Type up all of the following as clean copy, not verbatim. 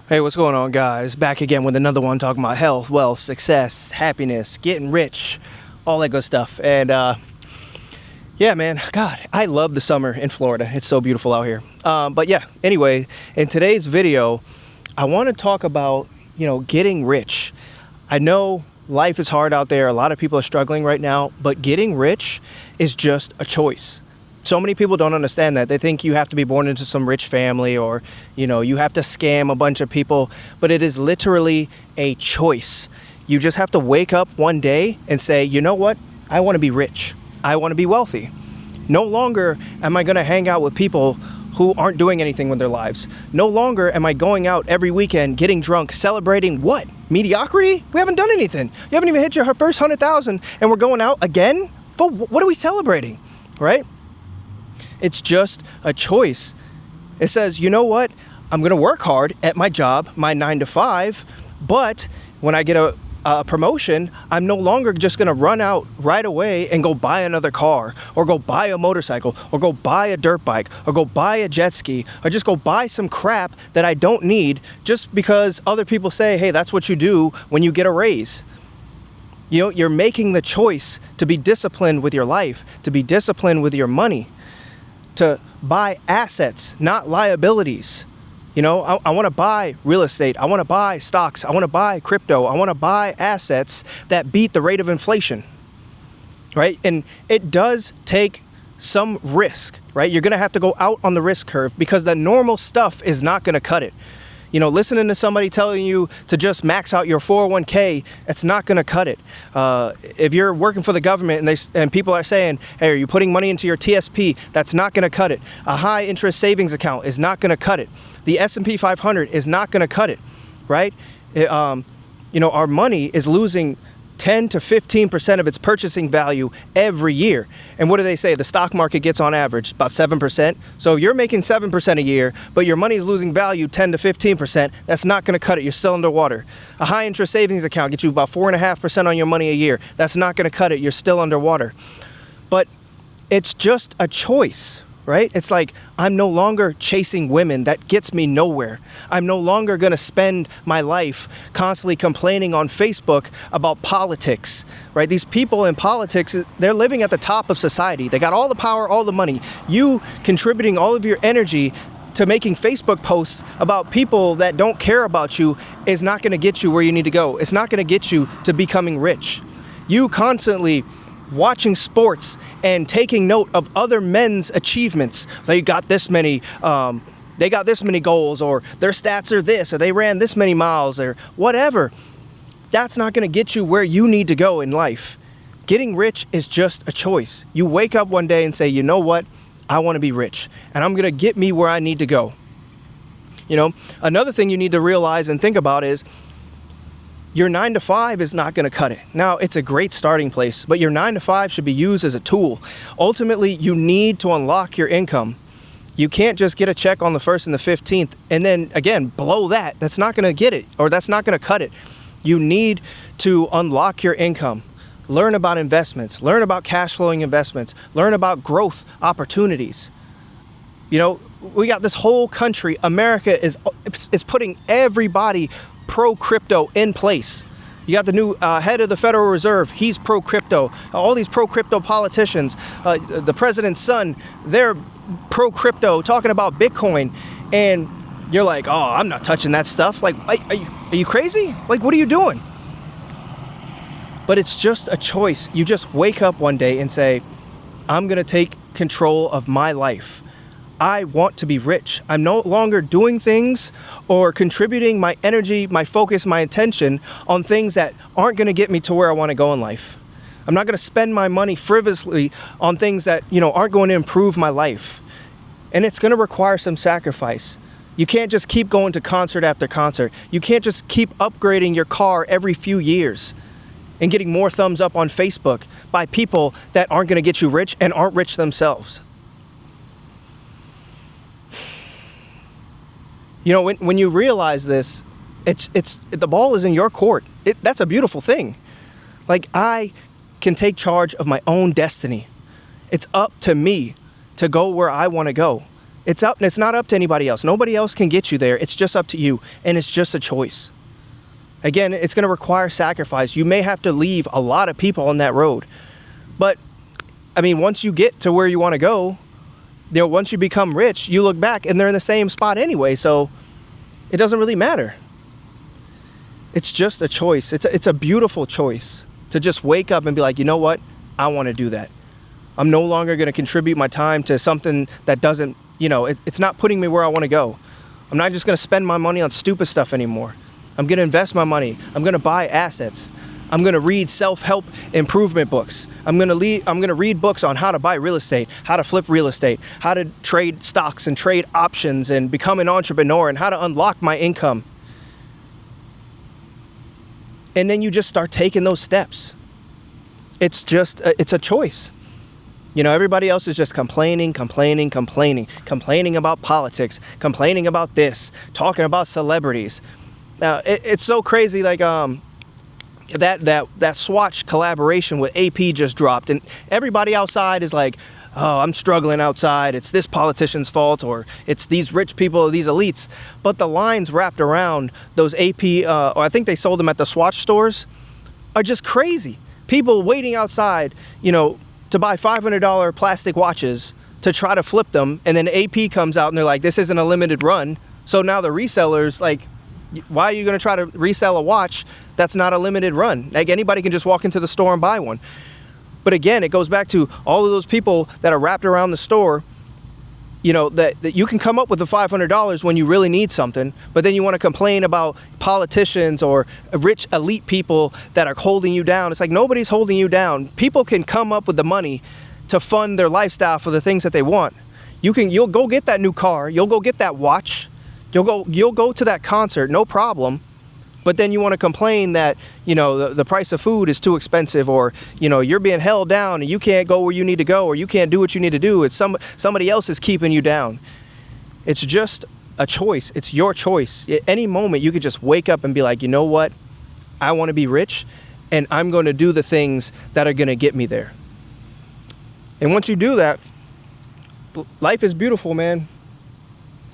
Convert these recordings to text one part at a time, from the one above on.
Hey, what's going on, guys? Back again with another one talking about health, wealth, success, happiness, getting rich, all that good stuff. And yeah, man, God, I love the summer in Florida. It's so beautiful out here. But yeah, anyway, in today's video, I want to talk about, getting rich. I know life is hard out there. A lot of people are struggling right now, but getting rich is just a choice. So many people don't understand that. They think you have to be born into some rich family or, you have to scam a bunch of people, but it is literally a choice. You just have to wake up one day and say, you know what? I want to be rich. I want to be wealthy. No longer am I going to hang out with people who aren't doing anything with their lives. No longer am I going out every weekend, getting drunk, celebrating what? Mediocrity? We haven't done anything. You haven't even hit your first 100,000 and we're going out again? For what are we celebrating, right? It's just a choice. It says, you know what? I'm going to work hard at my job, my 9 to 5, but when I get a promotion, I'm no longer just going to run out right away and go buy another car or go buy a motorcycle or go buy a dirt bike or go buy a jet ski or just go buy some crap that I don't need just because other people say, hey, that's what you do when you get a raise. You're making the choice to be disciplined with your life, to be disciplined with your money, to buy assets, not liabilities. I want to buy real estate. I want to buy stocks. I want to buy crypto. I want to buy assets that beat the rate of inflation, right? And it does take some risk, right? You're going to have to go out on the risk curve because the normal stuff is not going to cut it. Listening to somebody telling you to just max out your 401k, it's not going to cut it. If you're working for the government and people are saying, hey, are you putting money into your TSP? That's not going to cut it. A high interest savings account is not going to cut it. The S&P 500 is not going to cut it, right? Our money is losing 10 to 15% of its purchasing value every year. And what do they say? The stock market gets on average about 7%. So you're making 7% a year, but your money is losing value 10 to 15%. That's not going to cut it. You're still underwater. A high interest savings account gets you about 4.5% on your money a year. That's not going to cut it. You're still underwater. But it's just a choice, right? It's like, I'm no longer chasing women. That gets me nowhere. I'm no longer going to spend my life constantly complaining on Facebook about politics, right? These people in politics, they're living at the top of society. They got all the power, all the money. You contributing all of your energy to making Facebook posts about people that don't care about you is not going to get you where you need to go. It's not going to get you to becoming rich. You constantly watching sports and taking note of other men's achievements. They got this many goals, or their stats are this, or they ran this many miles, or whatever. That's not going to get you where you need to go in life. Getting rich is just a choice. You wake up one day and say, you know what? I want to be rich, and I'm going to get me where I need to go. Another thing you need to realize and think about is your 9 to 5 is not going to cut it. Now, it's a great starting place, but your 9 to 5 should be used as a tool. Ultimately, you need to unlock your income. You can't just get a check on the 1st and the 15th and then, again, blow that. That's not going to get it, or that's not going to cut it. You need to unlock your income. Learn about investments. Learn about cash flowing investments. Learn about growth opportunities. We got this whole country. America is putting everybody pro-crypto in place. You got the new head of the Federal Reserve. He's pro-crypto. All these pro-crypto politicians, the president's son, they're pro-crypto, talking about Bitcoin. And you're like, oh, I'm not touching that stuff. Like, are you crazy? Like, what are you doing? But it's just a choice. You just wake up one day and say, I'm going to take control of my life. I want to be rich. I'm no longer doing things or contributing my energy, my focus, my attention on things that aren't going to get me to where I want to go in life. I'm not going to spend my money frivolously on things that, aren't going to improve my life. And it's going to require some sacrifice. You can't just keep going to concert after concert. You can't just keep upgrading your car every few years and getting more thumbs up on Facebook by people that aren't going to get you rich and aren't rich themselves. When you realize this, it's the ball is in your court. That's a beautiful thing. Like, I can take charge of my own destiny. It's up to me to go where I want to go. It's not up to anybody else. Nobody else can get you there. It's just up to you. And it's just a choice. Again, it's going to require sacrifice. You may have to leave a lot of people on that road. But, I mean, once you get to where you want to go, once you become rich, you look back and they're in the same spot anyway. So it doesn't really matter. It's just a choice. It's a beautiful choice to just wake up and be like, you know what? I want to do that. I'm no longer going to contribute my time to something that doesn't, it's not putting me where I want to go. I'm not just going to spend my money on stupid stuff anymore. I'm going to invest my money. I'm going to buy assets. I'm going to read self-help improvement books. I'm going to read books on how to buy real estate, how to flip real estate, how to trade stocks and trade options and become an entrepreneur, and how to unlock my income. And then you just start taking those steps. It's a choice. Everybody else is just complaining about politics, complaining about this, talking about celebrities. Now, it's so crazy, like that Swatch collaboration with AP just dropped, and everybody outside is like, oh, I'm struggling outside, it's this politician's fault, or it's these rich people, these elites. But the lines wrapped around those AP, or I think they sold them at the Swatch stores, are just crazy. People waiting outside, to buy $500 plastic watches to try to flip them, and then AP comes out and they're like, this isn't a limited run. So now the resellers, like, why are you going to try to resell a watch that's not a limited run? Like, anybody can just walk into the store and buy one. But again, it goes back to all of those people that are wrapped around the store, that you can come up with the $500 when you really need something, but then you want to complain about politicians or rich elite people that are holding you down. It's like, nobody's holding you down. People can come up with the money to fund their lifestyle for the things that they want. You'll go get that new car. You'll go get that watch. You'll go to that concert, no problem. But then you want to complain that, the price of food is too expensive, or, you're being held down and you can't go where you need to go, or you can't do what you need to do. It's somebody else is keeping you down. It's just a choice. It's your choice. At any moment, you could just wake up and be like, you know what? I want to be rich, and I'm going to do the things that are going to get me there. And once you do that, life is beautiful, man.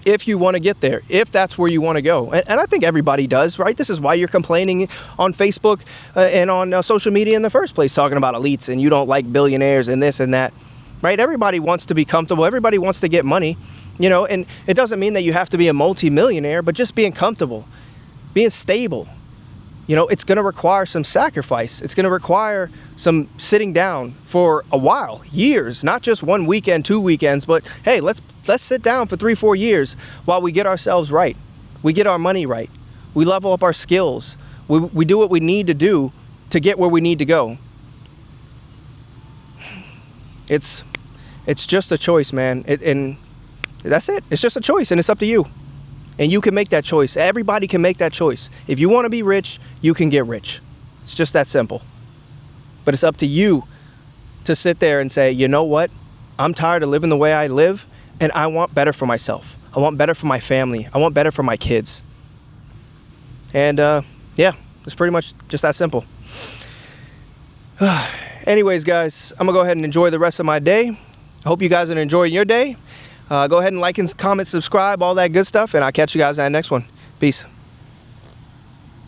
If you want to get there, if that's where you want to go. And I think everybody does, right? This is why you're complaining on Facebook and on social media in the first place, talking about elites and you don't like billionaires and this and that, right? Everybody wants to be comfortable. Everybody wants to get money, and it doesn't mean that you have to be a multi-millionaire, but just being comfortable, being stable. It's going to require some sacrifice. It's going to require some sitting down for a while, years, not just 1 weekend, 2 weekends, but hey, let's sit down for 3-4 years while we get ourselves right. We get our money right. We level up our skills. We do what we need to do to get where we need to go. It's just a choice, man. And that's it. It's just a choice, and it's up to you. And you can make that choice. Everybody can make that choice. If you want to be rich, you can get rich. It's just that simple. But it's up to you to sit there and say, you know what? I'm tired of living the way I live, and I want better for myself. I want better for my family. I want better for my kids. And it's pretty much just that simple. Anyways, guys, I'm going to go ahead and enjoy the rest of my day. I hope you guys are enjoying your day. Go ahead and like and comment, subscribe, all that good stuff, and I'll catch you guys in the next one. Peace.